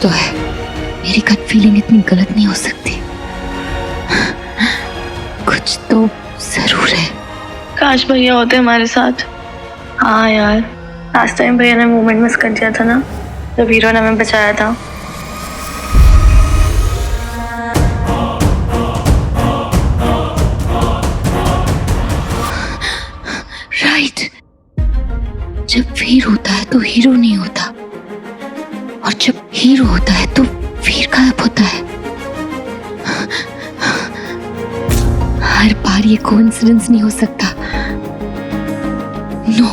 तो है, मेरी गट फीलिंग इतनी गलत नहीं हो सकती। कुछ तो जरूर है। काश भैया होते हमारे साथ। हाँ यार, लास्ट टाइम भैया ने मोमेंट मिस कर दिया था ना, जब हीरो ने हमें बचाया था। राइट, जब वीर होता है तो हीरो नहीं होता, और जब हीरो होता है तो वीर गायब होता है। हर बार ये कोइंसिडेंस नहीं हो सकता। No.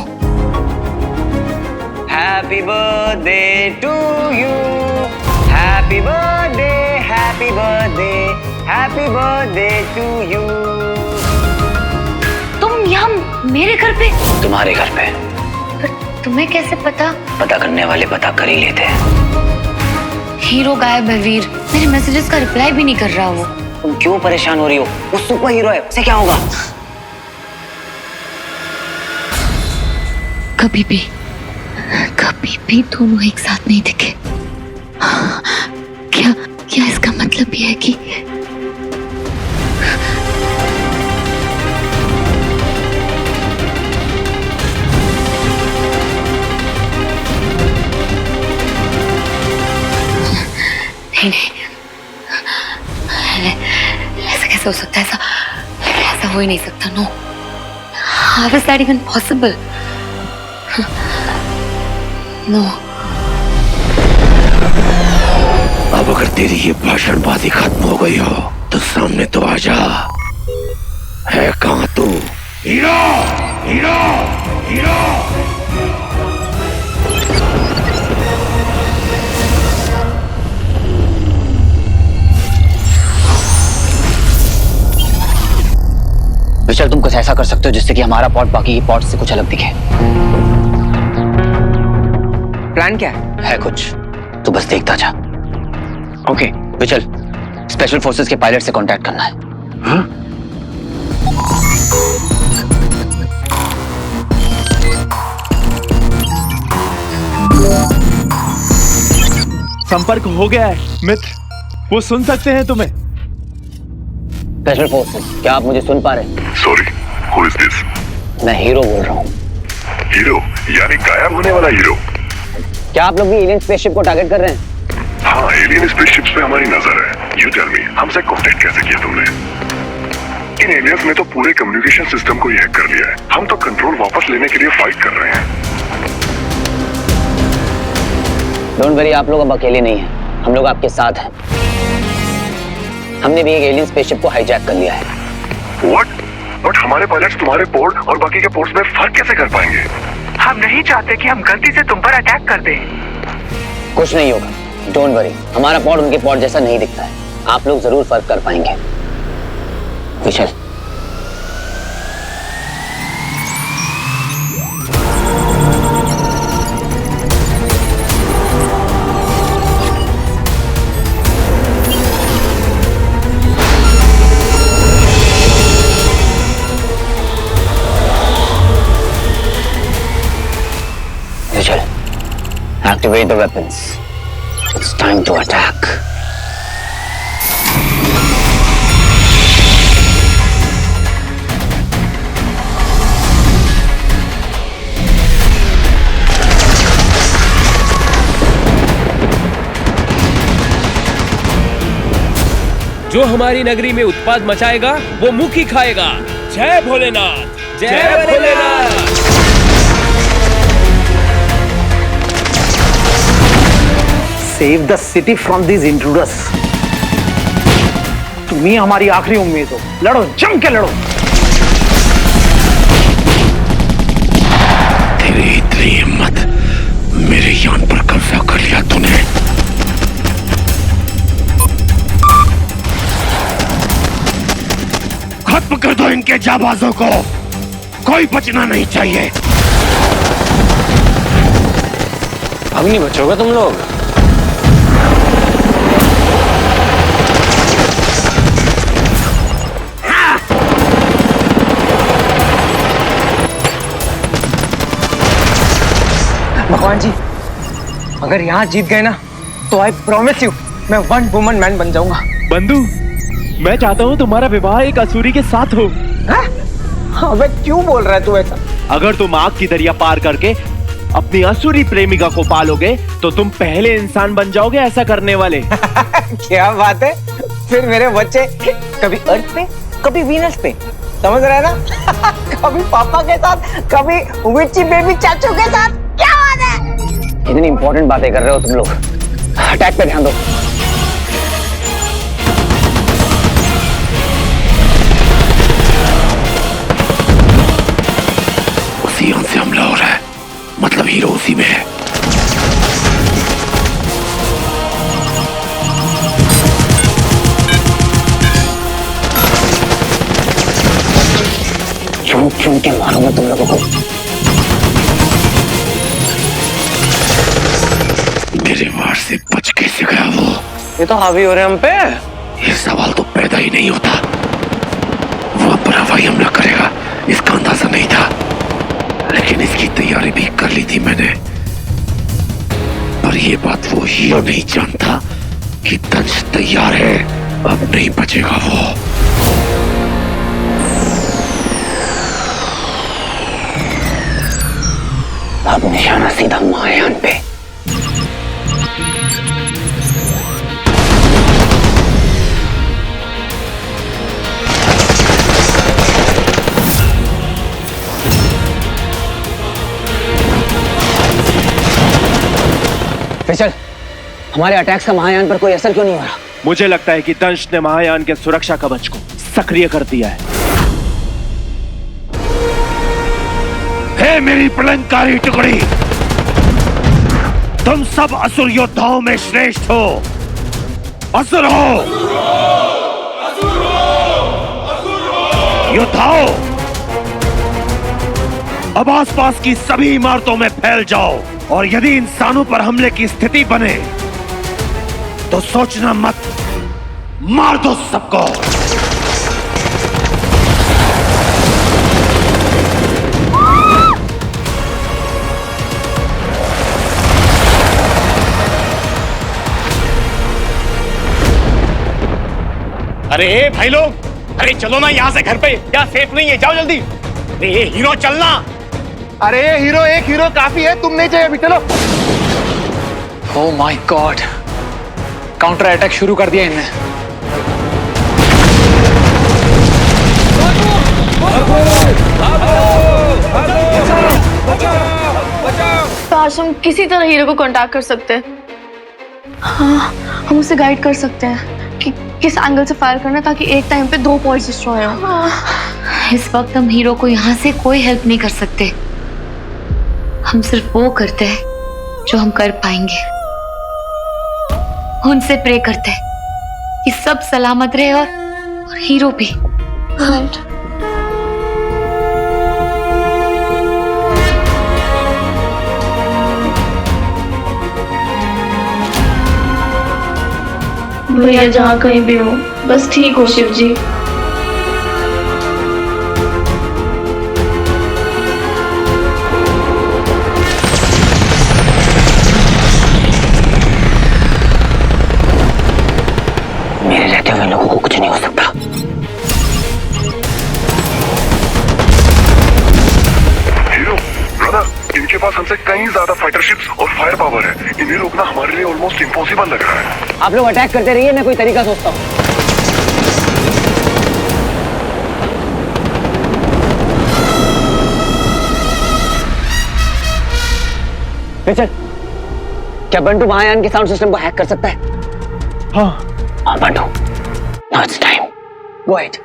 Happy birthday to you, happy birthday, happy birthday, happy birthday to you. तुम यहाँ मेरे घर पे? तुम्हारे घर पे। पर तुम्हें कैसे पता? पता करने वाले पता कर ही लेते हैं। हीरो गायब है वीर, मेरे मैसेजेस का रिप्लाई भी नहीं कर रहा वो। तुम क्यों परेशान हो रही हो? वो सुपर हीरो है, उसे क्या होगा? कभी भी दोनों एक साथ नहीं दिखे। क्या इसका मतलब ये है कि नहीं, ऐसा कैसे हो सकता है? ऐसा हो ही नहीं सकता। No, how is that even possible? No. अब अगर तेरी ये भाषणबाजी खत्म हो गई हो तो सामने तो आ जा। है कहां तू? Hero, hero, hero. विशाल, तुम कुछ ऐसा कर सकते हो जिससे कि हमारा पॉट बाकी की पॉट से कुछ अलग दिखे। प्लान क्या है? है कुछ, तो बस देखता जा। ओके। विशाल, स्पेशल फोर्सेस के पायलट से कांटेक्ट करना है। हाँ? संपर्क हो गया है मित्र, वो सुन सकते हैं तुम्हें। स्पेशल फोर्सेस, क्या आप मुझे सुन पा रहे हैं? Sorry, who is this? मैं हीरो बोल रहा हूँ। हीरो यानी गायब होने वाला हीरो? क्या आप लोग भी एलियन स्पेसशिप को टारगेट कर रहे हैं? हाँ, एलियन स्पेसशिप्स पे हमारी नजर है। यू टेल मी, हमसे कांटेक्ट कैसे किया तुमने? इन एलियंस ने तो पूरे कम्युनिकेशन सिस्टम को हैक कर लिया है। हम तो कंट्रोल वापस लेने के लिए फाइट कर रहे हैं। डोंट वरी, आप लोग अब अकेले नहीं हैं, हम लोग आपके साथ हैं। हमने भी एक एलियन स्पेसशिप को हाईजैक कर लिया है। व्हाट? बट हमारे पायलट्स तुम्हारे पोर्ट और बाकी के पोर्ट्स में फर्क कैसे कर पाएंगे? हम नहीं चाहते कि हम गलती से तुम पर अटैक कर दें। कुछ नहीं होगा, डोंट वरी। हमारा पॉड उनके पॉड जैसा नहीं दिखता है, आप लोग जरूर फर्क कर पाएंगे। विशाल, activate the weapons. It's time to attack. जो हमारी नगरी में उत्पाद मचाएगा वो मुख ही खाएगा। जय भोलेनाथ, जय Bholenath. Save the city from these intruders. तुम ही हमारी आखिरी उम्मीद हो। लड़ो, जम के लड़ो। तेरी इतनी हिम्मत, मेरे यान पर कब्जा कर लिया तूने। खत्म कर दो इनके जाबाजों को, कोई बचना नहीं चाहिए। अब नहीं बचोगे तुम लोग। भगवान जी, अगर यहाँ जीत गए ना तो आई प्रॉमिस यू मैं वन वुमन मैन बन जाऊंगा। बंधु, मैं चाहता हूँ तुम्हारा विवाह एक असुरी के साथ हो। अबे क्यों बोल रहा है तू ऐसा? अगर तुम आग की दरिया पार करके अपनी असुरी प्रेमिका को पालोगे तो तुम पहले इंसान बन जाओगे ऐसा करने वाले। क्या बात है, फिर मेरे बच्चे कभी अर्थ पे कभी वीनस पे, समझ रहे हैं ना? कभी पापा के साथ कभी विची बेबी चाचू के साथ। क्या बात है? इतनी इंपॉर्टेंट बातें कर रहे हो तुम लोग, अटैक पे ध्यान दो। उसी अंश से हमला हो रहा है, मतलब हीरो उसी में है। चुन चुन के मारूंगा तुम लोगों को। मेरे वार से बच कैसे गया वो? ये तो हावी हो रहे हैं हम पे। ये सवाल तो पैदा ही नहीं होता। वो अपना हवाई हमला करेगा इसका अंदाजा नहीं था, लेकिन इसकी तैयारी भी कर ली थी मैंने। पर ये बात वो हीरो नहीं जानता कि दंश तैयार है, अब नहीं बचेगा वो। अब निशाना सीधा महायान पे। फिशल, हमारे अटैक्स का महायान पर कोई असर क्यों नहीं हो रहा? मुझे लगता है कि दंश ने महायान के सुरक्षा कवच को सक्रिय कर दिया है। हे मेरी प्रलंकारी टुकड़ी, तुम सब असुर योद्धाओं में श्रेष्ठ हो। असुर हो, योद्धाओं, अब आसपास की सभी इमारतों में फैल जाओ, और यदि इंसानों पर हमले की स्थिति बने तो सोचना मत, मार दो सबको। अरे भाई लोग, अरे चलो ना यहाँ से घर पे, यहाँ सेफ नहीं है, जाओ जल्दी। अरे हीरो चलना। अरे हीरो, एक हीरो काफी है, तुम नहीं चाहिए अभी, चलो। Oh my God, counter attack शुरू कर दिया इनने। काश हम किसी तरह हीरो को कांटेक्ट कर सकते हैं। हाँ, हम उसे गाइड कर सकते हैं कि किस एंगल से फायर करना, ताकि एक टाइम पे 2 पॉइंट्स डिस्ट्रॉय हो। इस वक्त हम हीरो को यहाँ से कोई हेल्प नहीं कर सकते। हम सिर्फ वो करते हैं जो हम कर पाएंगे। उनसे प्रे करते हैं कि सब सलामत रहे और हीरो भी। भैया जहाँ कहीं भी हो, बस ठीक हो शिव जी। मेरे रहते हुए लोगों को कुछ नहीं हो सकता। हीरो ब्रदर, इनके पास हमसे कहीं ज्यादा फाइटर शिप्स और फायर पावर है। इन्हें रोकना हमारे लिए ऑलमोस्ट इम्पॉसिबल लग रहा है। आप लोग अटैक करते रहिए, मैं कोई तरीका सोचता हूँ। फिशल, क्या बंटू महायान के साउंड सिस्टम को हैक कर सकता है? हाँ Bantu, now it's time, go ahead.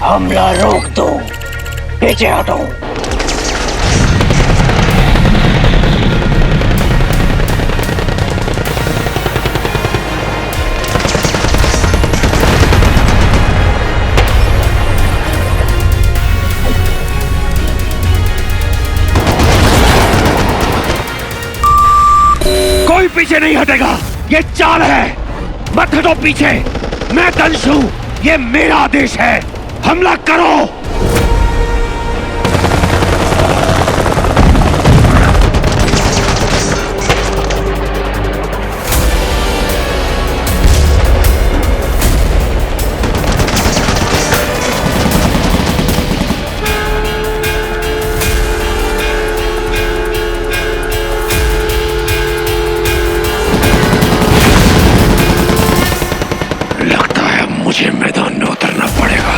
हमला रोक दो, पीछे हटो। कोई पीछे नहीं हटेगा, ये चाल है। मत हटो पीछे, मैं दंश हूं, ये मेरा आदेश है। हमला करो। मुझे मैदान में उतरना पड़ेगा।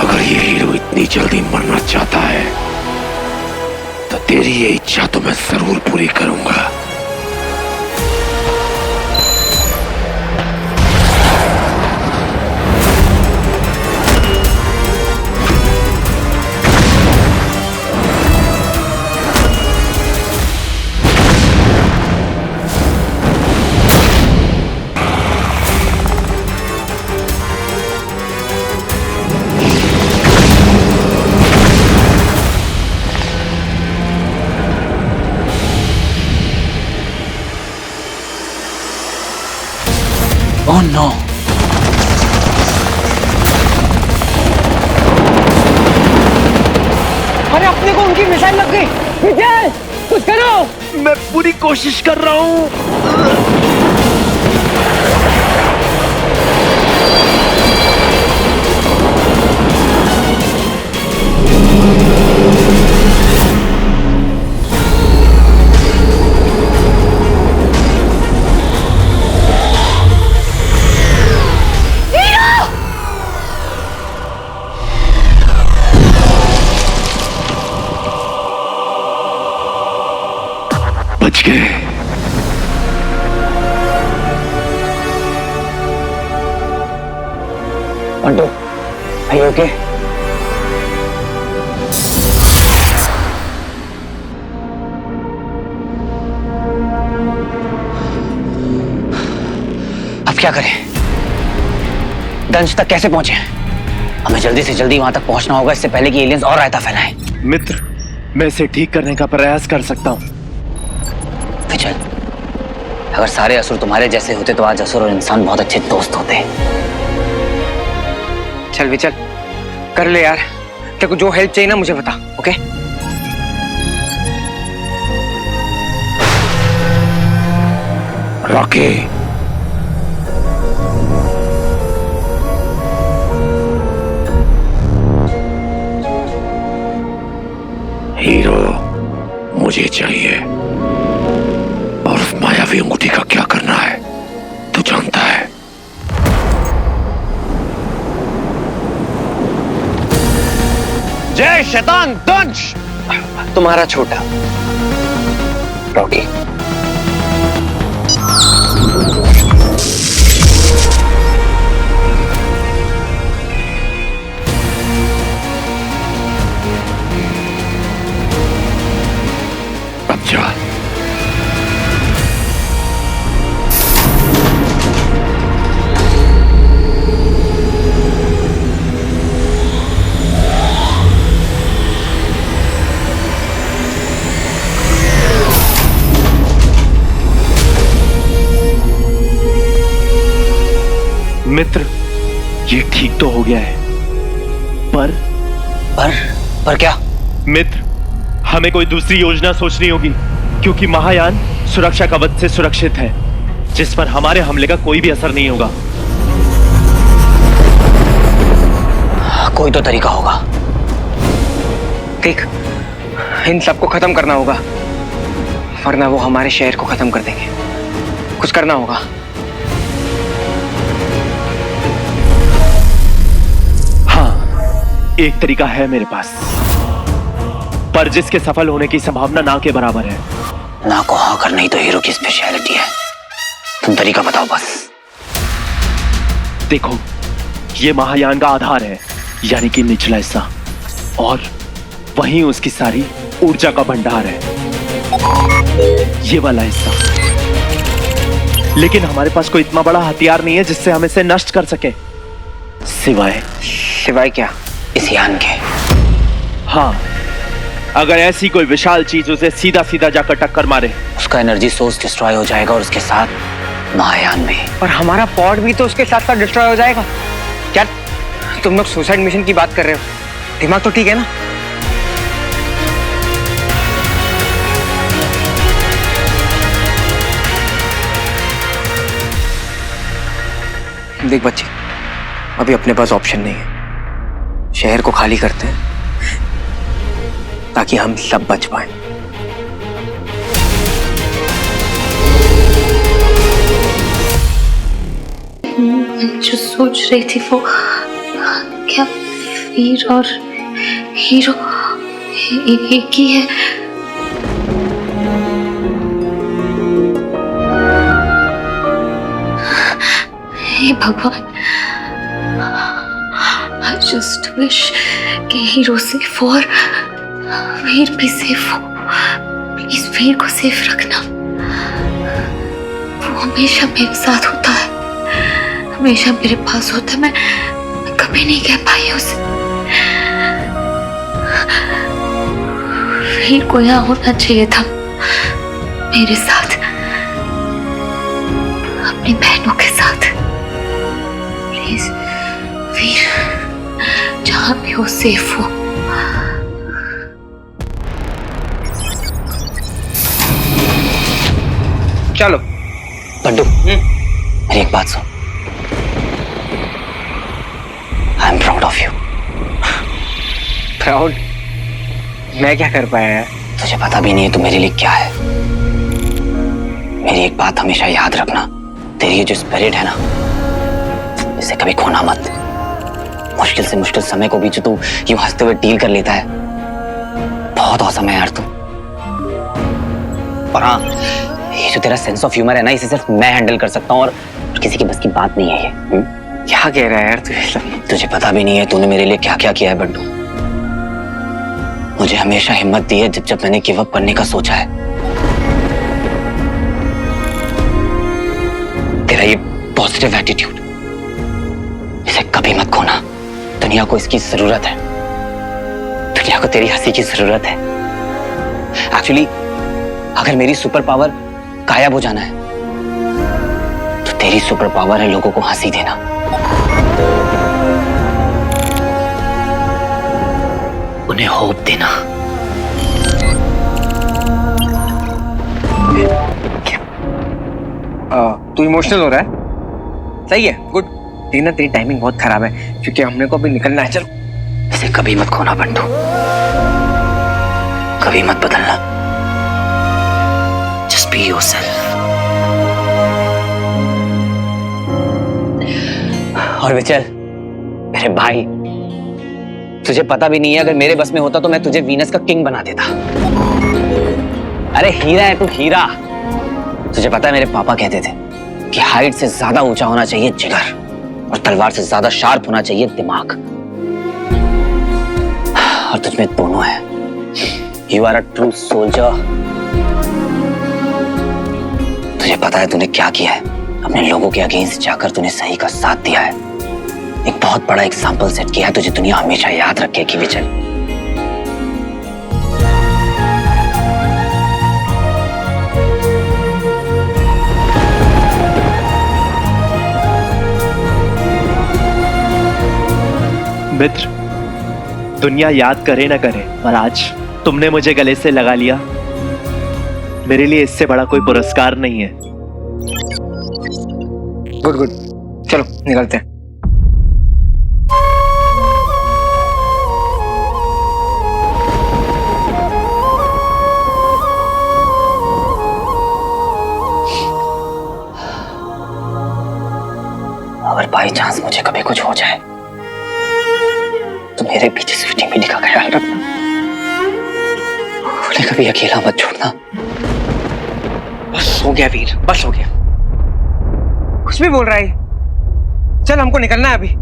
अगर ये हीरो इतनी जल्दी मरना चाहता है तो तेरी ये इच्छा तो मैं जरूर पूरी करूंगा। Oh no! अरे अपने को उनकी मिसाइल लग गई। विजय, कुछ करो। मैं पूरी कोशिश कर रहा हूँ। बच गए। Bantu, are you okay? अब क्या करें? दंश तक कैसे पहुंचे? हमें जल्दी से जल्दी वहां तक पहुंचना होगा, इससे पहले कि एलियंस और रायता फैलाएं। मित्र, मैं इसे ठीक करने का प्रयास कर सकता हूँ। विजय, अगर सारे असुर तुम्हारे जैसे होते तो आज असुर और इंसान बहुत अच्छे दोस्त होते। चल विचल, कर ले यार। तेरे को जो हेल्प चाहिए ना मुझे बता, ओके? रॉकी, हीरो मुझे चाहिए, और उस मायावी अंगूठी का क्या करना है तू जानता है। जय शैतान दंश। तुम्हारा छोटा रॉकी। अब जा। मित्र, ये ठीक तो हो गया है, पर क्या? मित्र, हमें कोई दूसरी योजना सोचनी होगी, क्योंकि महायान सुरक्षा कवच से सुरक्षित है, जिस पर हमारे हमले का कोई भी असर नहीं होगा। कोई तो तरीका होगा। देख, इन सबको खत्म करना होगा, वरना वो हमारे शहर को खत्म कर देंगे। कुछ करना होगा। एक तरीका है मेरे पास, पर जिसके सफल होने की संभावना ना के बराबर है। ना को हाँ करना ही तो हीरो की स्पेशलिटी है। तुम तरीका बताओ बस। देखो, ये महायान का आधार है, यानी कि निचला हिस्सा, और वहीं उसकी सारी ऊर्जा का भंडार है, ये वाला हिस्सा। लेकिन हमारे पास कोई इतना बड़ा हथियार नहीं है जिससे हम इसे नष्ट कर सके, सिवाय क्या? इस यान के। हाँ, अगर ऐसी कोई विशाल चीज उसे सीधा सीधा जाकर टक्कर मारे, उसका एनर्जी सोर्स डिस्ट्रॉय हो जाएगा, और उसके साथ महायान भी। और हमारा पॉड भी तो उसके साथ साथ डिस्ट्रॉय हो जाएगा। क्या तुम लोग सुसाइड मिशन की बात कर रहे हो? दिमाग तो ठीक है ना? देख बच्चे, अभी अपने पास ऑप्शन नहीं है। शहर को खाली करते हैं ताकि हम सब बच पाएं। मैं जो सोच रही थी वो क्या वीर और हीरो एक ही है? हे भगवान, I just wish कि हीरो सेफ हो और वीर भी सेफ हो। प्लीज वीर को सेफ रखना। वो हमेशा मेरे साथ होता है, हमेशा मेरे पास होता है। मैं कभी नहीं कह पाई उसे। वीर को यहाँ होना चाहिए था मेरे साथ, अपनी बहनों के साथ। प्लीज वीर जहां भी हो सेफ हो। चलो बंडू, मेरी एक बात सुन। I am proud of you. Proud? मैं क्या कर पाया यार? तुझे पता भी नहीं है तू मेरे लिए क्या है। मेरी एक बात हमेशा याद रखना, तेरी ये जो स्पिरिट है ना, इसे कभी खोना मत। मुश्किल से मुश्किल समय को भी जो तू यूं हंसते हुए डील कर लेता है, बहुत औसम है यार तू। और हाँ, ये जो तेरा सेंस ऑफ ह्यूमर है ना, इसे सिर्फ मैं हैंडल कर सकता हूँ और किसी की बस की बात नहीं है ये। क्या कह रहा है यार तू? तुझे पता भी नहीं है तूने मेरे लिए क्या क्या किया है बंडू। मुझे हमेशा हिम्मत दी है जब जब मैंने गिव अप करने का सोचा है। तेरा ये पॉजिटिव एटीट्यूड, इसे कभी मत खोना। दुनिया को इसकी जरूरत है। दुनिया को तेरी हंसी की जरूरत है। एक्चुअली अगर मेरी सुपर पावर गायब हो जाना है तो तेरी सुपर पावर है लोगों को हंसी देना। उन्हें होप देना। तू इमोशनल हो रहा है? सही है, गुड। लेकिन ना तेरी टाइमिंग बहुत खराब है क्योंकि हमने को अभी निकलना है। चलो। इसे कभी मत खोना बंटू, कभी मत बदलना। Just be yourself. और विचल, मेरे भाई, तुझे पता भी नहीं है, अगर मेरे बस में होता तो मैं तुझे वीनस का किंग बना देता। अरे हीरा है तू, हीरा। तुझे पता है मेरे पापा कहते थे कि हाइट से ज्यादा ऊंचा होना चाहिए जिगर, और तलवार से ज्यादा शार्प होना चाहिए दिमाग। और तुझमें दोनों है। You are a true soldier. तुझे पता है तूने क्या किया है? अपने लोगों के अगेंस्ट जाकर तूने सही का साथ दिया है। एक बहुत बड़ा एग्जाम्पल सेट किया है। तुझे दुनिया हमेशा याद रखेगी विचल। मित्र, दुनिया याद करे ना करे, पर आज तुमने मुझे गले से लगा लिया। मेरे लिए इससे बड़ा कोई पुरस्कार नहीं है। गुड गुड, चलो निकलते हैं। अगर बाई चांस मुझे कभी कुछ हो जाए तो मेरे पीछे स्वीटी मिली का ख्याल रखना। उन्हें कभी अकेला मत छोड़ना। बस हो गया वीर, बस हो गया। कुछ भी बोल रहा है। चल, हमको निकलना है अभी।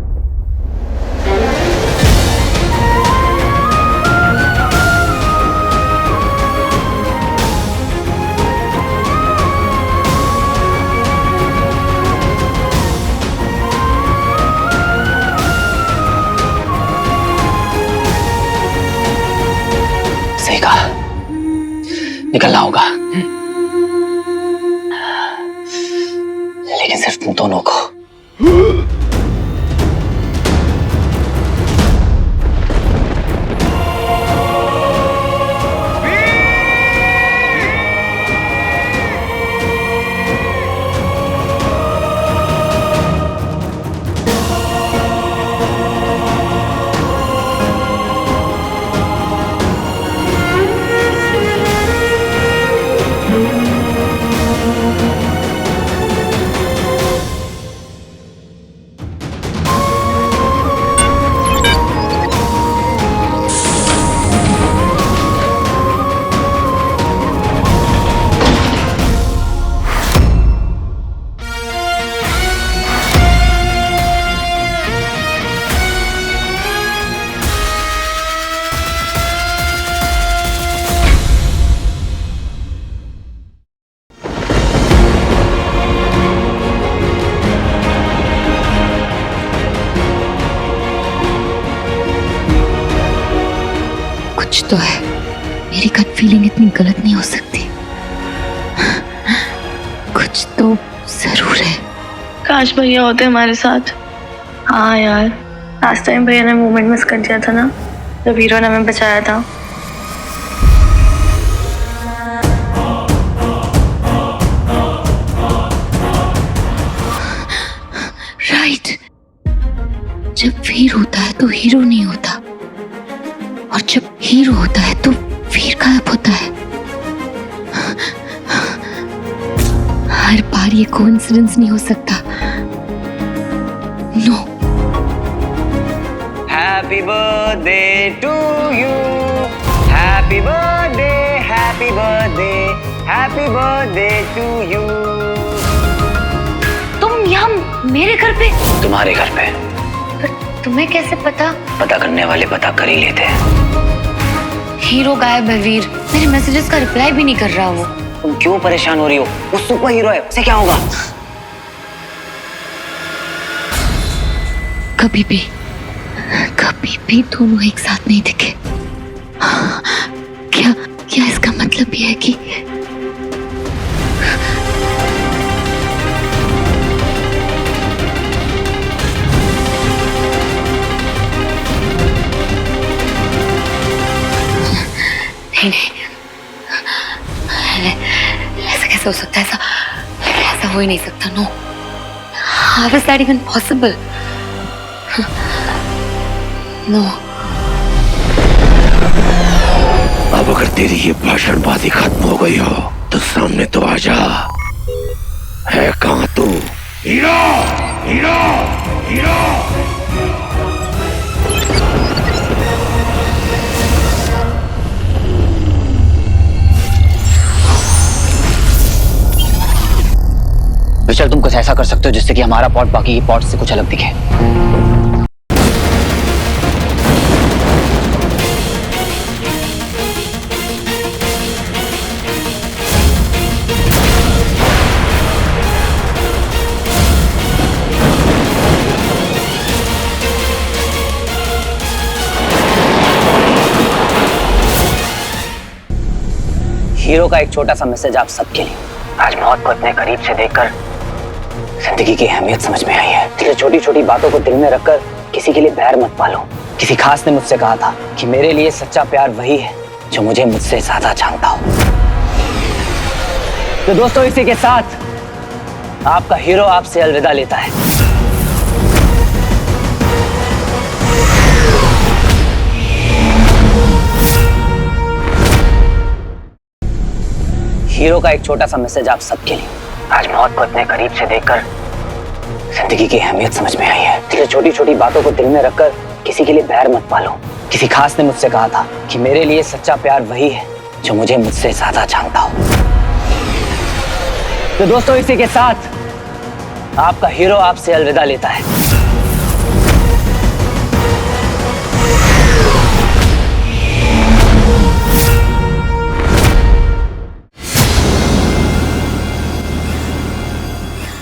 सही कहा, निकलना होगा, लेकिन सिर्फ तुम दोनों को। तो है, मेरी गट फीलिंग इतनी गलत नहीं हो सकती। कुछ तो जरूर है। काश भैया होते हमारे साथ। हाँ यार, लास्ट टाइम भैया ने मोमेंट मिस कर दिया था ना, जब हीरो ने हमें बचाया था। राइट, जब वीर होता है तो हीरो नहीं होता, और जब हीरो होता है तो वीर गायब होता है। हर बार ये कोइंसिडेंस नहीं हो सकता। No. Happy birthday to you, happy birthday, happy birthday, happy birthday to you. तुम यहाँ मेरे घर पे? तुम्हारे घर पे। पर तुम्हें कैसे पता? पता करने वाले पता कर ही लेते हैं। हीरो गायब है वीर, मेरे मैसेजेस का रिप्लाई भी नहीं कर रहा वो। तुम क्यों परेशान हो रही हो? वो सुपर हीरो है, उसे क्या होगा? कभी भी दोनों एक साथ नहीं दिखे। क्या इसका मतलब ये है कि नहीं, ऐसा कैसे हो सकता है? ऐसा हो ही नहीं सकता। No, how is that even possible? No. अब अगर तेरी ये भाषणबाजी खत्म हो गई हो तो सामने तो आजा। है कहां तू? Hero, hero, hero. विशाल, तुम कुछ ऐसा कर सकते हो जिससे कि हमारा पॉट बाकी के पॉट से कुछ अलग दिखे। हीरो का एक छोटा सा मैसेज आप सबके लिए। आज मौत को इतने करीब से देखकर जिंदगी की अहमियत समझ में आई है। इसलिए छोटी छोटी बातों को दिल में रखकर किसी के लिए बैर मत पालो। किसी खास ने मुझसे कहा था कि मेरे लिए सच्चा प्यार वही है जो मुझे मुझसे ज्यादा जानता हो। तो दोस्तों, इसी के साथ आपका हीरो आपसे अलविदा लेता है। हीरो का एक छोटा सा मैसेज आप सबके लिए। आज मौत को इतने करीब से देखकर जिंदगी की अहमियत समझ में आई है। इसलिए छोटी छोटी बातों को दिल में रखकर किसी के लिए बैर मत पालो। किसी खास ने मुझसे कहा था कि मेरे लिए सच्चा प्यार वही है जो मुझे मुझसे ज्यादा जानता हो। तो दोस्तों, इसी के साथ आपका हीरो आपसे अलविदा लेता है।